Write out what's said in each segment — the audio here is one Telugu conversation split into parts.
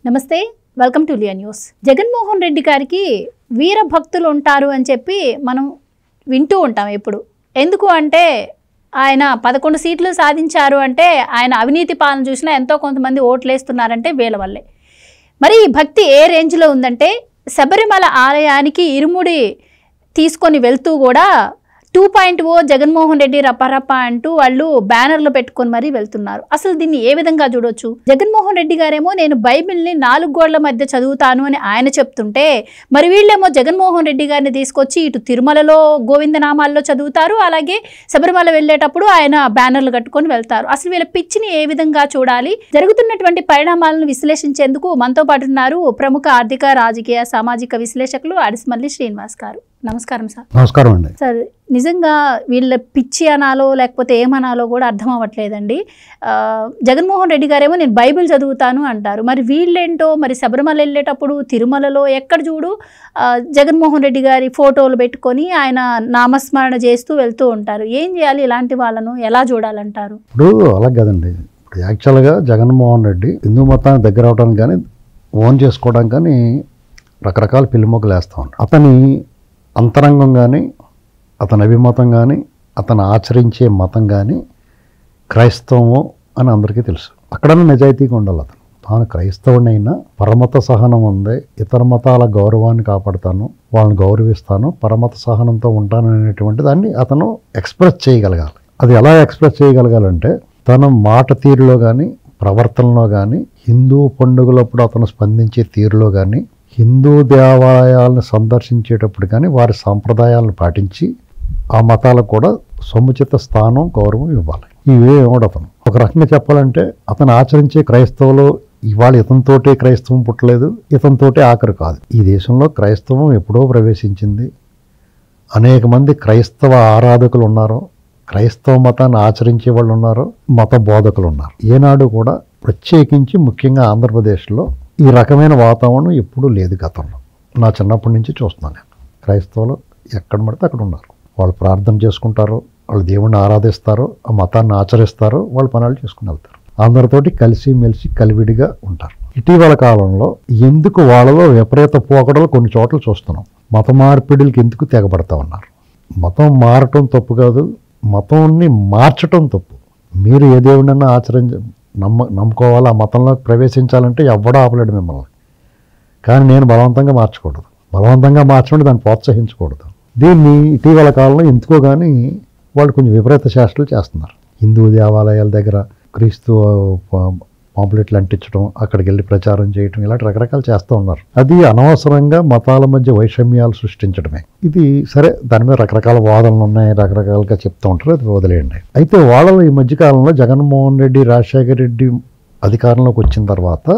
నమస్తే, వెల్కమ్ టు లియా న్యూస్. జగన్మోహన్ రెడ్డి గారికి వీర భక్తులు ఉంటారు అని చెప్పి మనం వింటూ ఉంటాం ఎప్పుడు. ఎందుకు అంటే ఆయన 11 సీట్లు సాధించారు అంటే ఆయన అవినీతి పాలన చూసినా ఎంతో కొంతమంది ఓట్లేస్తున్నారంటే వీళ్ళ వల్లే. మరి ఈ భక్తి ఏ రేంజ్లో ఉందంటే శబరిమల ఆలయానికి ఇరుముడి తీసుకొని వెళ్తూ కూడా 2.0 జగన్మోహన్ రెడ్డి రపరప అంటూ వాళ్ళు బ్యానర్లు పెట్టుకొని మరీ వెళ్తున్నారు. అసలు దీన్ని ఏ విధంగా చూడొచ్చు? జగన్మోహన్ రెడ్డి గారేమో నేను బైబిల్ని 4 గోడల మధ్య చదువుతాను అని ఆయన చెప్తుంటే, మరి వీళ్ళేమో జగన్మోహన్ రెడ్డి గారిని తీసుకొచ్చి ఇటు తిరుమలలో గోవిందనామాల్లో చదువుతారు, అలాగే శబరిమల వెళ్ళేటప్పుడు ఆయన బ్యానర్లు కట్టుకొని వెళ్తారు. అసలు వీళ్ళ పిచ్చిని ఏ విధంగా చూడాలి? జరుగుతున్నటువంటి పరిణామాలను విశ్లేషించేందుకు మనతో పాటు ఉన్నారు ప్రముఖ ఆర్థిక, రాజకీయ, సామాజిక విశ్లేషకులు అడిసిమల్లి శ్రీనివాస్ గారు. నమస్కారం సార్. నమస్కారం అండి. సార్, నిజంగా వీళ్ళ పిచ్చి అనాలో లేకపోతే ఏమనాలో కూడా అర్థం అవ్వట్లేదండి. జగన్మోహన్ రెడ్డి గారేమో నేను బైబిల్ చదువుతాను అంటారు. మరి వీళ్ళేంటో మరి శబరిమల వెళ్ళేటప్పుడు తిరుమలలో ఎక్కడ చూడు జగన్మోహన్ రెడ్డి గారి ఫోటోలు పెట్టుకొని ఆయన నామస్మరణ చేస్తూ వెళ్తూ ఉంటారు. ఏం చేయాలి? ఇలాంటి వాళ్ళను ఎలా చూడాలంటారు? ఇప్పుడు అలా కదండి. ఇప్పుడు యాక్చువల్గా జగన్మోహన్ రెడ్డి హిందూ మతానికి దగ్గర అవడానికి కానీ ఓన్ చేసుకోవడానికి కానీ రకరకాల పిల్లిమొక్కలు వేస్తూ ఉంటారు. అతని అంతరంగం కానీ అతని అభిమతం కానీ అతను ఆచరించే మతం కానీ క్రైస్తవం అని అందరికీ తెలుసు. అక్కడన్నా నిజాయితీగా ఉండాలి. అతను తాను క్రైస్తవుడైనా పరమత సహనం ఉంది, ఇతర మతాల గౌరవాన్ని కాపాడుతాను, వాళ్ళని గౌరవిస్తాను, పరమత సహనంతో ఉంటాను అనేటువంటి దాన్ని అతను ఎక్స్ప్రెస్ చేయగలగాలి. అది ఎలా ఎక్స్ప్రెస్ చేయగలగాలంటే తన మాట తీరులో కానీ ప్రవర్తనలో కానీ హిందూ పండుగలప్పుడు అతను స్పందించే తీరులో కానీ హిందూ దేవాలయాలను సందర్శించేటప్పుడు కానీ వారి సాంప్రదాయాలను పాటించి ఆ మతాలకు కూడా సముచిత స్థానం, గౌరవం ఇవ్వాలి. ఇవే ఏమోడు అతను. ఒక రకంగా చెప్పాలంటే అతను ఆచరించే క్రైస్తవులు ఇవాళ ఇతనితోటే క్రైస్తవం పుట్టలేదు, ఇతనితోటే ఆఖరు కాదు. ఈ దేశంలో క్రైస్తవం ఎప్పుడో ప్రవేశించింది. అనేక మంది క్రైస్తవ ఆరాధకులు ఉన్నారు, క్రైస్తవ మతాన్ని ఆచరించే వాళ్ళు ఉన్నారు, మత బోధకులు ఉన్నారు. ఏనాడు కూడా ప్రత్యేకించి ముఖ్యంగా ఆంధ్రప్రదేశ్లో ఈ రకమైన వాతావరణం ఎప్పుడూ లేదు గతంలో. నా చిన్నప్పటి నుంచి చూస్తున్నాను నేను. క్రైస్తవులు ఎక్కడ పడితే అక్కడ ఉన్నారు. వాళ్ళు ప్రార్థన చేసుకుంటారు, వాళ్ళు దేవుణ్ణి ఆరాధిస్తారు, ఆ మతాన్ని ఆచరిస్తారు, వాళ్ళ పనులు చేసుకుని వెళ్తారు. అందరితోటి కలిసి మెలిసి కలివిడిగా ఉంటారు. ఇటీవల కాలంలో ఎందుకు వాళ్ళలో విపరీత పోకడలు కొన్ని చోట్ల చూస్తున్నాం. మత మార్పిడులకి ఎందుకు తెగబడతా ఉన్నారు? మతం మారటం తప్పు కాదు, మతాన్ని మార్చటం తప్పు. మీరు ఏ దేవుడినన్నా నమ్ముకోవాలి, ఆ మతంలోకి ప్రవేశించాలంటే ఎవడో ఆపలేడు మిమ్మల్ని. కానీ నేను బలవంతంగా మార్చకూడదు, బలవంతంగా మార్చండి, దాన్ని ప్రోత్సహించకూడదు. దీన్ని ఇటీవల కాలంలో ఎందుకో కానీ వాళ్ళు కొంచెం విపరీత చేష్టలు చేస్తున్నారు. హిందూ దేవాలయాల దగ్గర క్రీస్తు పాంప్లెట్లు అంటించడం, అక్కడికి వెళ్ళి ప్రచారం చేయడం, ఇలాంటి రకరకాలు చేస్తూ ఉన్నారు. అది అనవసరంగా మతాల మధ్య వైషమ్యాలు సృష్టించడమే. ఇది సరే, దాని మీద రకరకాల వాదనలు ఉన్నాయి, రకరకాలుగా చెప్తూ ఉంటారు, అది వదిలేయండి. అయితే వాళ్ళలో ఈ మధ్యకాలంలో జగన్మోహన్ రెడ్డి, రాజశేఖర రెడ్డి అధికారంలోకి వచ్చిన తర్వాత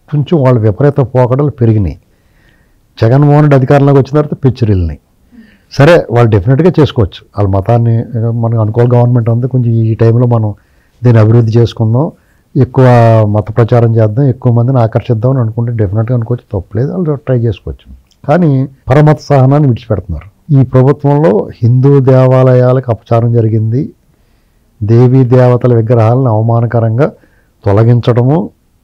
కొంచెం వాళ్ళ విపరీత పోకడలు పెరిగినాయి. జగన్మోహన్ రెడ్డి అధికారంలోకి వచ్చిన తర్వాత పిచ్చిరిల్ని సరే వాళ్ళు డెఫినెట్గా చేసుకోవచ్చు. వాళ్ళ మతాన్ని మనకు అనుకూల గవర్నమెంట్ ఉంది, కొంచెం ఈ టైంలో మనం దీన్ని అభివృద్ధి చేసుకుందాం, ఎక్కువ మత ప్రచారం చేద్దాం, ఎక్కువ మందిని ఆకర్షిద్దాం అని అనుకుంటే డెఫినెట్గా అనుకోవచ్చు, తప్పలేదు, వాళ్ళు ట్రై చేసుకోవచ్చు. కానీ పరమత సహనాన్ని విడిచిపెడుతున్నారు. ఈ ప్రభుత్వంలో హిందూ దేవాలయాలకు అపచారం జరిగింది, దేవీ దేవతల విగ్రహాలను అవమానకరంగా తొలగించడము,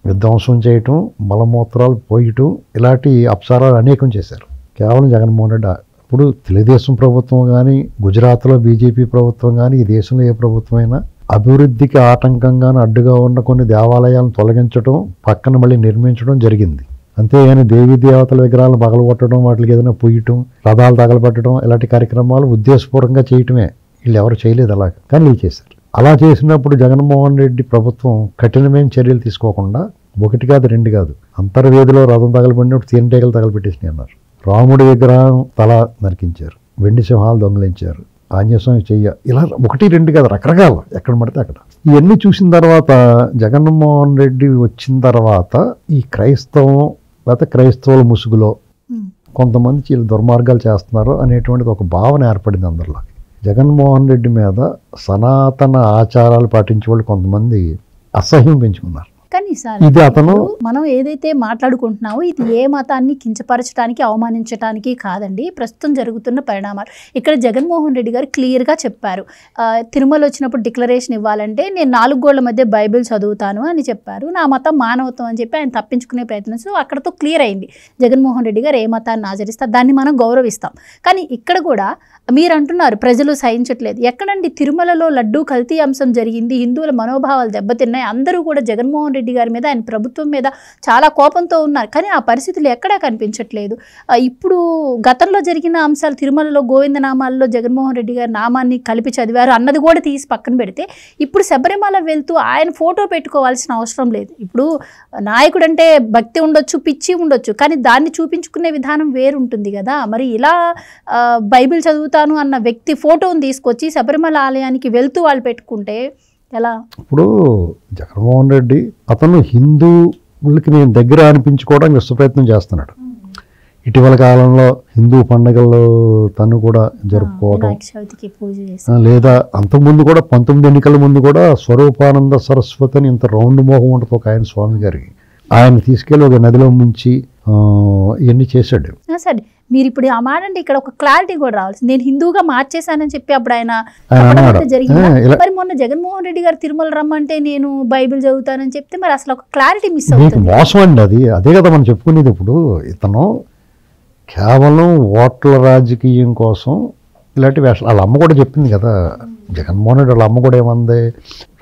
విధ్వంసం చేయటం, మలమూత్రాలు పోయటం, ఇలాంటి అపచారాలు అనేకం చేశారు కేవలం జగన్మోహన్ రెడ్డి. ఇప్పుడు తెలుగుదేశం ప్రభుత్వం కానీ, గుజరాత్లో బీజేపీ ప్రభుత్వం కానీ, ఈ దేశంలో ఏ ప్రభుత్వమైనా అభివృద్ధికి ఆటంకంగాను అడ్డుగా ఉన్న కొన్ని దేవాలయాలను తొలగించడం, పక్కన మళ్ళీ నిర్మించడం జరిగింది. అంతేగాని దేవీ దేవతల విగ్రహాలను పగలగొట్టడం, వాటికి ఏదైనా పొయ్యటం, రథాలు తగలబెట్టడం, ఇలాంటి కార్యక్రమాలు ఉద్దేశపూర్వకంగా చేయటమే. వీళ్ళు ఎవరు చేయలేదు అలాగ, కానీ వీళ్ళు చేశారు. అలా చేసినప్పుడు జగన్మోహన్ రెడ్డి ప్రభుత్వం కఠినమైన చర్యలు తీసుకోకుండా, ఒకటి కాదు రెండు కాదు, అంతర్వేదిలో రథం తగలబడినప్పుడు తేనెటీగలు తగలబెట్టేసినాయి అన్నారు. రాముడి విగ్రహం తల నరికించారు, వెండి సింహాలు దొంగలించారు, ఆంజనేయస్వామి చెయ్య, ఇలా ఒకటి రెండు కాదు, రకరకాలు ఎక్కడ పడితే అక్కడ. ఇవన్నీ చూసిన తర్వాత జగన్మోహన్ రెడ్డి వచ్చిన తర్వాత ఈ క్రైస్తవం లేకపోతే క్రైస్తవుల ముసుగులో కొంతమంది వీళ్ళు దుర్మార్గాలు చేస్తున్నారు అనేటువంటిది ఒక భావన ఏర్పడింది అందరిలో. జగన్మోహన్ రెడ్డి మీద సనాతన ఆచారాలు పాటించే వాళ్ళు కొంతమంది అసహ్యం పెంచుకున్నారు. కానీ సార్ ఇది అతను మనం ఏదైతే మాట్లాడుకుంటున్నామో ఇది ఏ మతాన్ని కించపరచడానికి అవమానించడానికి కాదండి, ప్రస్తుతం జరుగుతున్న పరిణామాలు. ఇక్కడ జగన్మోహన్ రెడ్డి గారు క్లియర్గా చెప్పారు, తిరుమల వచ్చినప్పుడు డిక్లరేషన్ ఇవ్వాలంటే నేను 4 గోళ్ల మధ్య బైబిల్ చదువుతాను అని చెప్పారు. నా మతం మానవత్వం అని చెప్పి ఆయన తప్పించుకునే ప్రయత్నం. సో అక్కడతో క్లియర్ అయింది జగన్మోహన్ రెడ్డి గారు ఏ మతాన్ని ఆచరిస్తారు, దాన్ని మనం గౌరవిస్తాం. కానీ ఇక్కడ కూడా మీరు అంటున్నారు ప్రజలు సహించట్లేదు. ఎక్కడండి తిరుమలలో లడ్డూ కల్తీ అంశం జరిగింది, హిందువుల మనోభావాలు దెబ్బతిన్నాయి, అందరూ కూడా జగన్మోహన్ రెడ్డి గారి మీద ఆయన ప్రభుత్వం మీద చాలా కోపంతో ఉన్నారు. కానీ ఆ పరిస్థితులు ఎక్కడా కనిపించట్లేదు. ఇప్పుడు గతంలో జరిగిన అంశాలు తిరుమలలో గోవిందనామాల్లో జగన్మోహన్ రెడ్డి గారి నామాన్ని కలిపి చదివారు అన్నది కూడా తీసి పక్కన పెడితే ఇప్పుడు శబరిమల వెళ్తూ ఆయన ఫోటో పెట్టుకోవాల్సిన అవసరం లేదు. ఇప్పుడు నాయకుడు అంటే భక్తి ఉండొచ్చు, పిచ్చి ఉండొచ్చు, కానీ దాన్ని చూపించుకునే విధానం వేరుంటుంది కదా. మరి ఇలా బైబిల్ చదువుతాను అన్న వ్యక్తి ఫోటోని తీసుకొచ్చి శబరిమల ఆలయానికి వెళ్తూ వాళ్ళు పెట్టుకుంటే ఎలా? ఇప్పుడు జగన్మోహన్ రెడ్డి అతను హిందువులకి నేను దగ్గర అనిపించుకోవడానికి విశ్వప్రయత్నం చేస్తున్నాడు. ఇటీవల కాలంలో హిందూ పండుగల్లో తను కూడా జరుపుకోవడం, లేదా అంతకుముందు కూడా 19 ఎన్నికల ముందు కూడా స్వరూపానంద సరస్వతి అని ఇంత రౌండ్ మోహం ఉంటుంది ఒక ఆయన స్వామి గారికి, ఆయన తీసుకెళ్ళి ఒక నదిలో ముంచి ఇవన్నీ చేశాడు. సరే మీరు ఇప్పుడు ఆ మాట అంటే ఇక్కడ ఒక క్లారిటీ కూడా రావాలి. నేను హిందూగా మార్చేశానని చెప్పి అప్పుడు ఆయన జరిగింది. మరి మొన్న జగన్మోహన్ రెడ్డి గారు తిరుమల రమ్మంటే నేను బైబిల్ చదువుతానని చెప్తే మరి అసలు ఒక క్లారిటీ మిస్ అవుతుంది. మోసం అండి అది. అదే కదా మనం చెప్పుకునేది. ఇప్పుడు ఇతను కేవలం ఓట్ల రాజకీయం కోసం ఇలాంటి వేషాలు. వాళ్ళ అమ్మ కూడా చెప్పింది కదా, జగన్మోహన్ రెడ్డి వాళ్ళ అమ్మ కూడా ఏమంది,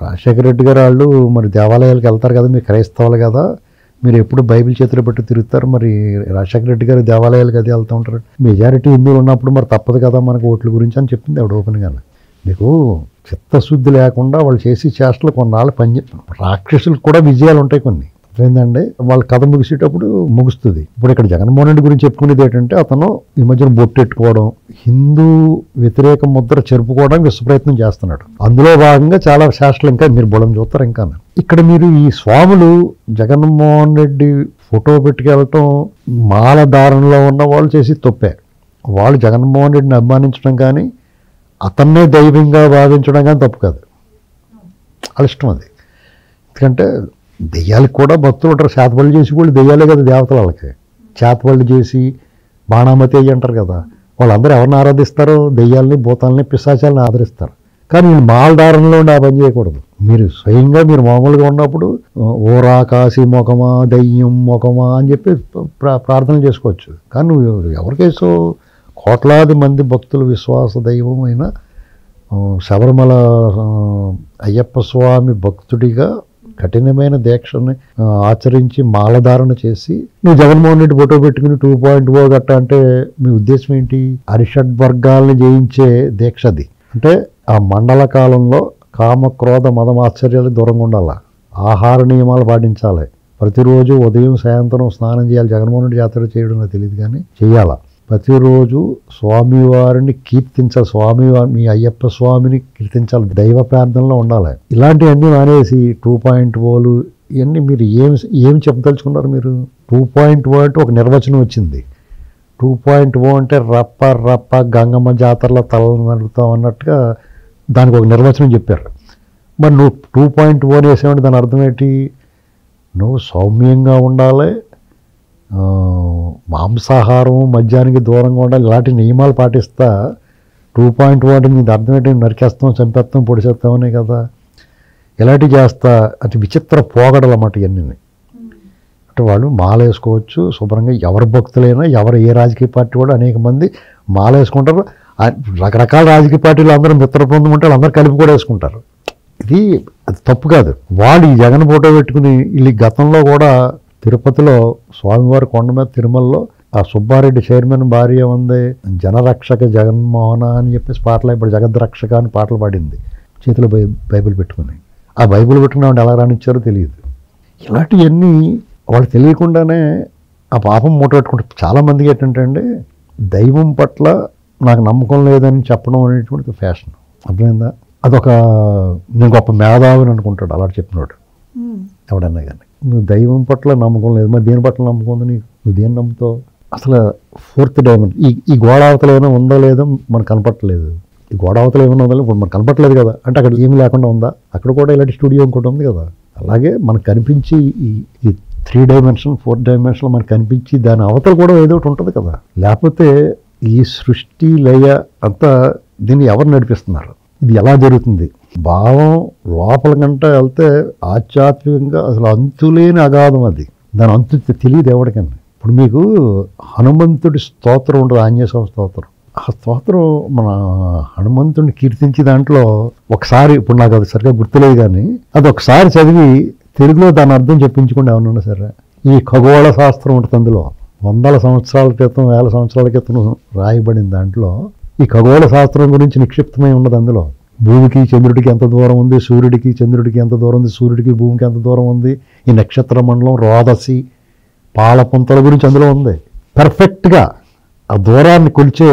రాజశేఖర రెడ్డి గారు వాళ్ళు మరి దేవాలయాలకు వెళ్తారు కదా, మీరు క్రైస్తవులు కదా, మీరు ఎప్పుడు బైబిల్ చేతిలో పెట్టి తిరుగుతారు, మరి రాజశేఖర రెడ్డి గారు దేవాలయాలకు అది వెళ్తూ ఉంటారు, మెజారిటీ హిందువులు ఉన్నప్పుడు మరి తప్పదు కదా మనకు ఓట్ల గురించి అని చెప్పింది ఆవిడ ఓపెన్గా. మీకు చిత్తశుద్ధి లేకుండా వాళ్ళు చేసి చేష్టలు కొన్నాళ్ళు రాక్షసులకు కూడా విజయాలు ఉంటాయి కొన్ని. ఏంటంటే వాళ్ళ కథ ముగిసేటప్పుడు ముగుస్తుంది. ఇప్పుడు ఇక్కడ జగన్మోహన్ రెడ్డి గురించి చెప్పుకునేది ఏంటంటే అతను ఈ మధ్యన బొట్టెట్టుకోవడం, హిందూ వ్యతిరేక ముద్ర చెరుపుకోవడానికి విశ్వప్రయత్నం చేస్తున్నాడు. అందులో భాగంగా చాలా శాస్త్రాలు ఇంకా మీరు బుడం చూస్తారు. ఇంకా ఇక్కడ మీరు ఈ స్వాములు జగన్మోహన్ రెడ్డి ఫోటో పెట్టుకెళ్ళటం మాలధారణలో ఉన్న వాళ్ళు చేసి తప్పే. వాళ్ళు జగన్మోహన్ రెడ్డిని అభిమానించడం కానీ అతన్నే దైవంగా భావించడం కానీ తప్పు కాదు, వాళ్ళ ఇష్టం అది. ఎందుకంటే దెయ్యాలకు కూడా భక్తులు ఉంటారు, చేతబళ్ళు చేసి వాళ్ళు దెయ్యాలే కదా దేవతలు. వాళ్ళకి చేతబళ్ళు చేసి బాణామతి అయ్యి అంటారు కదా, వాళ్ళందరూ ఎవరిని ఆరాధిస్తారో దెయ్యాలని, భూతాలని, పిశాచాలని ఆదరిస్తారు. కానీ వీళ్ళు మాలధారణలో ఉండి ఆ పని చేయకూడదు. మీరు స్వయంగా మీరు మామూలుగా ఉన్నప్పుడు ఓరా కాశీ మొఖమా దయ్యం మొఖమా అని చెప్పి ప్రార్థనలు చేసుకోవచ్చు. కానీ నువ్వు ఎవరికేసో కోట్లాది మంది భక్తులు విశ్వాస దైవం అయిన శబరిమల అయ్యప్ప స్వామి భక్తుడిగా కఠినమైన దీక్షని ఆచరించి మాలధారణ చేసి నువ్వు జగన్మోహన్ రెడ్డి ఫోటో పెట్టుకుని 2.0 గట్ట అంటే మీ ఉద్దేశం ఏంటి? అరిషడ్ వర్గాలను జయించే దీక్ష అది. అంటే ఆ మండల కాలంలో కామ క్రోధ మదమాశ్చర్యాలకు దూరంగా ఉండాలి, ఆహార నియమాలు పాటించాలి, ప్రతిరోజు ఉదయం సాయంత్రం స్నానం చేయాలి. జగన్మోహన్ రెడ్డి యాత్ర చేయడం నాకు తెలియదు కానీ చెయ్యాలా. ప్రతిరోజు స్వామివారిని కీర్తించాలి, స్వామివారి మీ అయ్యప్ప స్వామిని కీర్తించాలి, దైవ ప్రార్థనలో ఉండాలి. ఇలాంటివన్నీ మానేసి 2.0 ఇవన్నీ మీరు ఏమి చెప్పదలుచుకున్నారు? మీరు 2.0 అంటే ఒక నిర్వచనం వచ్చింది. 2.0 అంటే రప్ప రప్ప గంగమ్మ జాతరలో తలను నడుపుతాం అన్నట్టుగా దానికి ఒక నిర్వచనం చెప్పారు. మరి నువ్వు 2.0 వేసామంటే దాని అర్థం ఏంటి? నువ్వు సౌమ్యంగా ఉండాలి, మాంసాహారం మద్యానికి దూరంగా ఉండాలి, ఇలాంటి నియమాలు పాటిస్తా 2.0 అంటే నీకు అర్థం ఏంటి? నరికేస్తాం, చంపేస్తాం, పొడిచేస్తామనే కదా. ఇలాంటివి చేస్తా అంటే విచిత్ర పోగడలు అన్నమాట ఇవన్నీ. అంటే వాళ్ళు మాల వేసుకోవచ్చు శుభ్రంగా, ఎవరి భక్తులైనా ఎవరు ఏ రాజకీయ పార్టీ కూడా అనేక మంది మాల వేసుకుంటారు. రకరకాల రాజకీయ పార్టీలు అందరూ మిత్ర బృందం ఉంటే వాళ్ళందరూ కలిపి కూడా వేసుకుంటారు. ఇది అది తప్పు కాదు. వాళ్ళు ఈ జగన్ ఫోటో పెట్టుకుని వీళ్ళు గతంలో కూడా తిరుపతిలో స్వామివారి కొండ మీద తిరుమలలో ఆ సుబ్బారెడ్డి చైర్మన్ భార్య ఉంది, జనరక్షక జగన్మోహన అని చెప్పేసి పాటలు, ఇప్పుడు జగద్రక్షక అని పాటలు పాడింది చేతిలో బైబిల్ పెట్టుకుని. ఆ బైబిల్ పెట్టుకున్న వాళ్ళు ఎలా రానిచ్చారో తెలియదు. ఇలాంటివన్నీ వాళ్ళు తెలియకుండానే ఆ పాపం మూట పెట్టుకుంటారు. చాలామందికి ఏంటంటే అండి దైవం పట్ల నాకు నమ్మకం లేదని చెప్పడం అనేటువంటి ఫ్యాషన్. అర్థమైందా? అదొక నేను గొప్ప మేధావిని అనుకుంటాడు అలా చెప్పినవాడు ఎవడన్నా కానీ. నువ్వు దైవం పట్ల నమ్మకం లేదు, మరి దేని పట్ల నమ్మకం ఉంది నీకు? నువ్వు దేని నమ్ముతావు? అసలు 4th డైమండ్ ఈ గోడ అవతల ఏమైనా ఉందో లేదో మనకు కనపట్టలేదు. ఈ గోడ అవతల ఏమైనా ఉందో ఇప్పుడు మనకు కనపట్టలేదు కదా. అంటే అక్కడ ఏమి లేకుండా ఉందా? అక్కడ కూడా ఇలాంటి స్టూడియో ఇంకోటి ఉంది కదా. అలాగే మనకు కనిపించి ఈ 3 డైమెన్షన్ 4 డైమెన్షన్ మనకు కనిపించి దాని అవతల కూడా ఏదో ఒకటి ఉంటుంది కదా. లేకపోతే ఈ సృష్టి లయ అంతా దీన్ని ఎవరు నడిపిస్తున్నారు, ఇది ఎలా జరుగుతుంది? భావం లోపల కంటే వెళ్తే ఆధ్యాత్మికంగా అసలు అంతులేని అగాధం అది. దాని అంతు తెలియదు ఎవరికన్నా. ఇప్పుడు మీకు హనుమంతుడి స్తోత్రం ఉంటుంది, ఆంజనేయ స్వామి స్తోత్రం. ఆ స్తోత్రం మన హనుమంతుడిని కీర్తించి దాంట్లో ఒకసారి, ఇప్పుడు నాకు అది సరిగ్గా గుర్తులేదు కానీ, అది ఒకసారి చదివి తెలుగులో దాని అర్థం చెప్పించుకుంటే ఏమన్నా సరే. ఈ ఖగోళ శాస్త్రం ఉంటుంది, అందులో 100 సంవత్సరాల క్రితం 1000 సంవత్సరాల క్రితం రాయబడిన దాంట్లో ఈ ఖగోళ శాస్త్రం గురించి నిక్షిప్తమై ఉన్నది. అందులో భూమికి చంద్రుడికి ఎంత దూరం ఉంది, సూర్యుడికి చంద్రుడికి ఎంత దూరం ఉంది, సూర్యుడికి భూమికి ఎంత దూరం ఉంది, ఈ నక్షత్ర మండలం, రోదసి, పాలపుంతల గురించి అందులో ఉంది. పర్ఫెక్ట్గా ఆ దూరాన్ని కొలిచే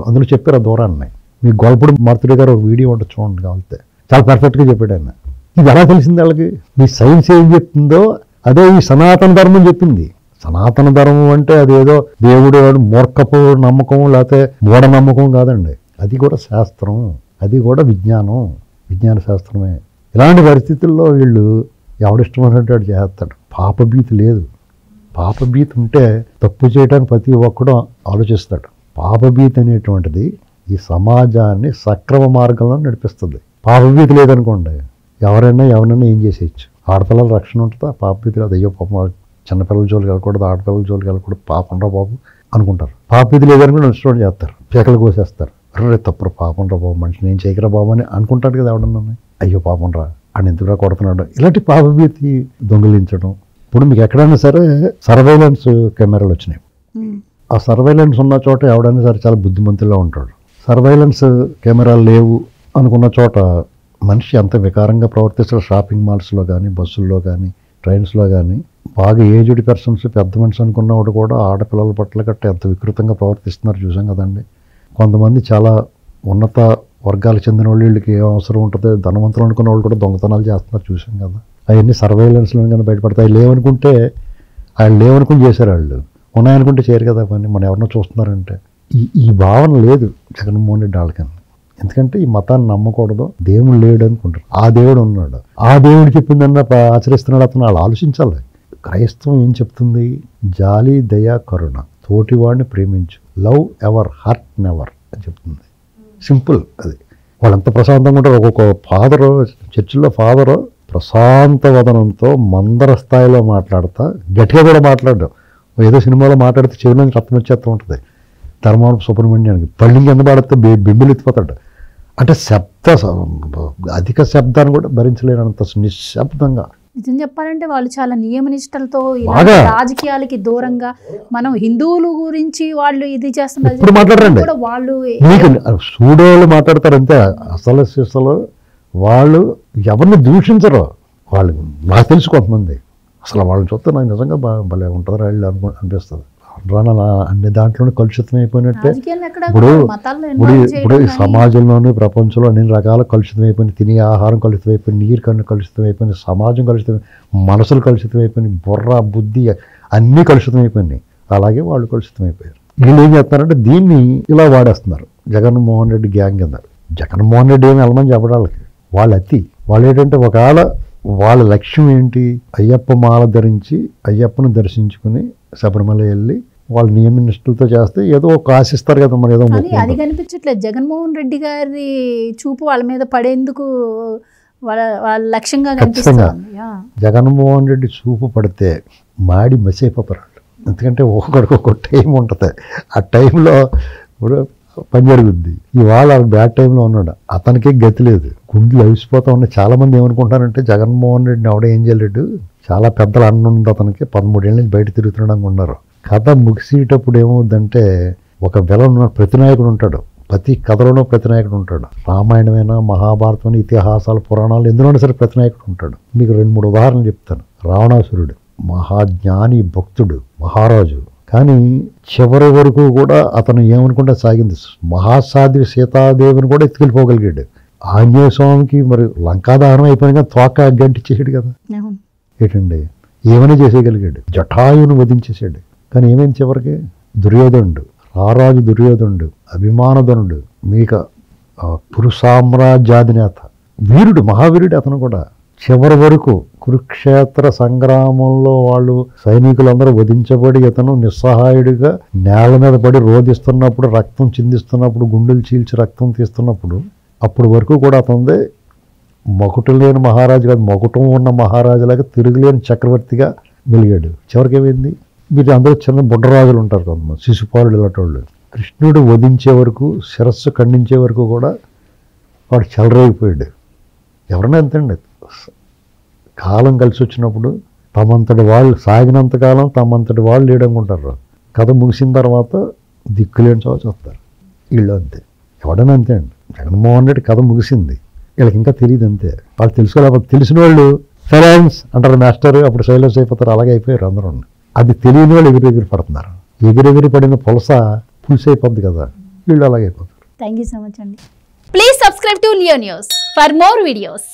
అందులో చెప్పారు. ఆ దూరాన్ని మీ గొల్పడు మారుతుడి గారు ఒక వీడియో ఉంటుంది, చూడండి కావాలితే. చాలా పర్ఫెక్ట్గా చెప్పాడు ఆయన. ఇది ఎలా తెలిసింది వాళ్ళకి? మీ సైన్స్ ఏం చెప్తుందో అదే ఈ సనాతన ధర్మం చెప్పింది. సనాతన ధర్మం అంటే అదేదో దేవుడు మూర్ఖపు నమ్మకం లేకపోతే మూఢనమ్మకం కాదండి. అది కూడా శాస్త్రం, అది కూడా విజ్ఞానం, విజ్ఞాన శాస్త్రమే. ఇలాంటి పరిస్థితుల్లో వీళ్ళు ఎవడిష్టమైనట్టు వాడు చేస్తాడు. పాపభీతి లేదు. పాపభీతి ఉంటే తప్పు చేయడానికి ప్రతి ఒక్కడు ఆలోచిస్తాడు. పాపభీతి అనేటువంటిది ఈ సమాజాన్ని సక్రమ మార్గంలో నడిపిస్తుంది. పాపభీతి లేదనుకోండి, ఎవరైనా ఏం చేసేయచ్చు. ఆడపిల్లల రక్షణ ఉంటుందా? పాపభీతి లేదు. అయ్యో పాపం చిన్నపిల్లల జోలికి వెళ్ళకూడదు, ఆడపిల్లల జోలికి వెళ్ళకూడదు, పాపంరా బాబు అనుకుంటారు. పాపభీతి లేదనుకుని నష్టం చేస్తారు, పీకలు కోసేస్తారు. అరే తప్పురా, పాపంరా బాబు, మనిషిని ఏం చేయకరా బాబు అని అనుకుంటాడు కదా ఎవడన్నా. అయ్యో పాపంరా అని ఎందుకురా కొడుతున్నాడు. ఇలాంటి పాపభీతి, దొంగిలించడం. ఇప్పుడు మీకు ఎక్కడైనా సరే సర్వైలెన్స్ కెమెరాలు వచ్చినాయి. ఆ సర్వైలెన్స్ ఉన్న చోట ఎవడైనా సరే చాలా బుద్ధిమంతుల్లో ఉంటాడు. సర్వైలెన్స్ కెమెరాలు లేవు అనుకున్న చోట మనిషి అంత వికారంగా ప్రవర్తిస్తారు. షాపింగ్ మాల్స్లో కానీ, బస్సుల్లో కానీ, ట్రైన్స్లో కానీ బాగా ఏజ్డ్ పర్సన్స్, పెద్ద మనిషి అనుకున్నవాడు కూడా ఆడపిల్లల పట్ల గట్ట ఎంత వికృతంగా ప్రవర్తిస్తున్నారు చూసాం కదండి. కొంతమంది చాలా ఉన్నత వర్గాలకు చెందిన వీళ్ళకి ఏం అవసరం ఉంటుంది, ధనవంతులు అనుకున్న వాళ్ళు కూడా దొంగతనాలు చేస్తున్నారు చూసాం కదా. అవన్నీ సర్వైలెన్స్లో కానీ బయటపడతాయి. లేవనుకుంటే వాళ్ళు లేవనుకుని చేశారు, వాళ్ళు ఉన్నాయనుకుంటే చేయరు కదా పని. మనం ఎవరినో చూస్తున్నారంటే ఈ భావన లేదు జగన్మోహన్ రెడ్డి వాళ్ళకన్నా. ఎందుకంటే ఈ మతాన్ని నమ్మకూడదు, దేవుడు లేడు అనుకుంటారు. ఆ దేవుడు ఉన్నాడు, ఆ దేవుడు చెప్పిందన్న ఆచరిస్తున్నాడు అతను. వాళ్ళు ఆలోచించాలి. క్రైస్తవం ఏం చెప్తుంది? జాలి, దయ, కరుణ, తోటివాడిని ప్రేమించు, లవ్ ఎవర్, హర్ట్ నెవర్ అని చెప్తుంది. సింపుల్ అది. వాళ్ళంత ప్రశాంతంగా ఉంటారు. ఒక్కొక్క ఫాదరు, చర్చిల్లో ఫాదరు ప్రశాంత వదనంతో మందర స్థాయిలో మాట్లాడతా, గట్టిగా కూడా మాట్లాడడం. ఏదో సినిమాలో మాట్లాడితే చెవిలో రక్తం వచ్చేస్తూ ఉంటుంది. ధర్మవరం సుబ్రహ్మణ్యానికి పళ్ళింగి ఎంత పాడితే బింబిలు ఎత్తిపోతాడు. అంటే అధిక శబ్దాన్ని కూడా భరించలేనంత నిశ్శబ్దంగా. నిజం చెప్పాలంటే వాళ్ళు చాలా నియమనిష్టలతో బాగా రాజకీయాలకి దూరంగా, మనం హిందువుల గురించి వాళ్ళు ఇది చేస్తున్నారు ఇప్పుడు మాట్లాడరండి. వాళ్ళు మీకు సూడోళ్ళు మాట్లాడతారు అంతే. అసలు వాళ్ళు ఎవరిని దూషించరు. వాళ్ళు నాకు తెలుసు కొంతమంది, అసలు వాళ్ళని చూస్తే నాకు నిజంగా భలే ఉంటారు వాళ్ళు అనిపిస్తుంది. అన్ని దాంట్లోనే కలుషితం అయిపోయినట్టే. ఇప్పుడు ఈ సమాజంలోని ప్రపంచంలో అన్ని రకాల కలుషితం అయిపోయింది. తినే ఆహారం కలుషితం అయిపోయింది, నీరు కలుషితం అయిపోయింది, సమాజం కలుషితం, మనసులు కలుషితం అయిపోయింది, బుర్ర బుద్ధి అన్నీ కలుషితం అయిపోయినాయి. అలాగే వాళ్ళు కలుషితం అయిపోయారు. వీళ్ళు ఏం చేస్తున్నారంటే దీన్ని ఇలా వాడేస్తున్నారు. జగన్మోహన్ రెడ్డి గ్యాంగ్ కింద. జగన్మోహన్ రెడ్డి ఏమి వెళ్ళమని చెప్పడానికి వాళ్ళు అతి. వాళ్ళు ఏంటంటే ఒకవేళ వాళ్ళ లక్ష్యం ఏంటి? అయ్యప్ప మాల ధరించి అయ్యప్పను దర్శించుకుని శబరిమల వెళ్ళి వాళ్ళు నియమనిష్టలతో చేస్తే ఏదో ఒక ఆశిస్తారు కదా. మరి ఏదో అది కనిపించట్లేదు. జగన్మోహన్ రెడ్డి గారి చూపు వాళ్ళ మీద పడేందుకు వాళ్ళ లక్ష్యంగా ఖచ్చితంగా జగన్మోహన్ రెడ్డి చూపు పడితే మాడి మసైపోతారు. ఎందుకంటే ఒక్కొక్కడికి టైం ఉంటుంది. ఆ టైంలో ఇప్పుడు పని జరుగుద్ది. ఇవాళ బ్యాడ్ టైంలో ఉన్నాడు, అతనికే గతి లేదు, గుండెలు అవిసిపోతా ఉన్నాయి. చాలామంది ఏమనుకుంటారంటే జగన్మోహన్ రెడ్డిని ఆవిడ ఏం చేయలేడు, చాలా పెద్దల అన్న ఉంది అతనికి, 13 ఏళ్ళ నుంచి బయట తిరుగుతున్నాడు అనుకున్నారు. కథ ముగిసేటప్పుడు ఏమవుద్దంటే ఒక విలన్ ప్రతి నాయకుడు ఉంటాడు, ప్రతి కథలోనూ ప్రతి నాయకుడు ఉంటాడు. రామాయణమైనా, మహాభారతం, ఇతిహాసాలు, పురాణాలు ఎందులోనే సరే ప్రతి నాయకుడు ఉంటాడు. మీకు 2-3 ఉదాహరణలు చెప్తాను. రావణాసురుడు మహాజ్ఞాని, భక్తుడు, మహారాజు. కానీ చివరి వరకు కూడా అతను ఏమనుకుంటే సాగింది. మహాసాధ్వి సీతాదేవిని కూడా ఎత్తుకెళ్ళిపోగలిగాడు. ఆంజనేయ స్వామికి మరి లంకాదహనం అయిపోయినా తోక గంటిచ్చేసాడు కదా. ఏంటండి ఏమైనా చేసేయగలిగాడు. జటాయుని వధించేసాడు. కానీ ఏమైంది చివరికి? దుర్యోధనుడు, రారాజు దుర్యోధనుడు, అభిమానధనుడు, మీక పురుషామ్రాజ్యాధినేత, వీరుడు, మహావీరుడు. అతను కూడా చివరి వరకు కురుక్షేత్ర సంగ్రామంలో వాళ్ళు సైనికులందరూ వధించబడి ఇతను నిస్సహాయుడిగా నేల మీద పడి రోధిస్తున్నప్పుడు, రక్తం చిందిస్తున్నప్పుడు, గుండెలు చీల్చి రక్తం తీస్తున్నప్పుడు అప్పటి వరకు కూడా అతనిదే మకుటం లేని మహారాజు కాదు, మకుటం ఉన్న మహారాజులాగా తిరుగులేని చక్రవర్తిగా వెలిగాడు. చివరికి ఏమైంది? మీరు అందరూ చిన్న బుడ్డరాజులు ఉంటారు కొంతమంది, శిశుపాలుడు ఇలాంటి వాళ్ళు. కృష్ణుడు వధించే వరకు, శిరస్సు ఖండించే వరకు కూడా వాడు చెలరేగిపోయాడు. ఎవరైనా ఎంతండి, కాలం కలిసి వచ్చినప్పుడు తమంతటి వాళ్ళు సాగినంతకాలం తమంతటి వాళ్ళు లేడనుకుంటారు. కథ ముగిసిన తర్వాత దిక్కులేని చోట వస్తారు. వీళ్ళు అంతే, ఎవడైనా అంతే అండి. జగన్మోహన్ రెడ్డి కథ ముగిసింది, వీళ్ళకి ఇంకా తెలియదు అంతే. వాళ్ళు తెలుసుకోలేకపోతే తెలిసిన వాళ్ళు సైలెన్స్ అంటారు మాస్టర్, అప్పుడు సైలెన్స్ అయిపోతారు. అలాగే అయిపోయారు అందరూ. అది తెలియని వాళ్ళు ఎగిరెగిరి పడుతున్నారు. ఎగిరెగిరి పడిన పులస పులుసు అయిపోద్ది కదా, వీళ్ళు అలాగే అయిపోతారు. థ్యాంక్ యూ సో మచ్ అండి. Please subscribe to Leo news for more videos.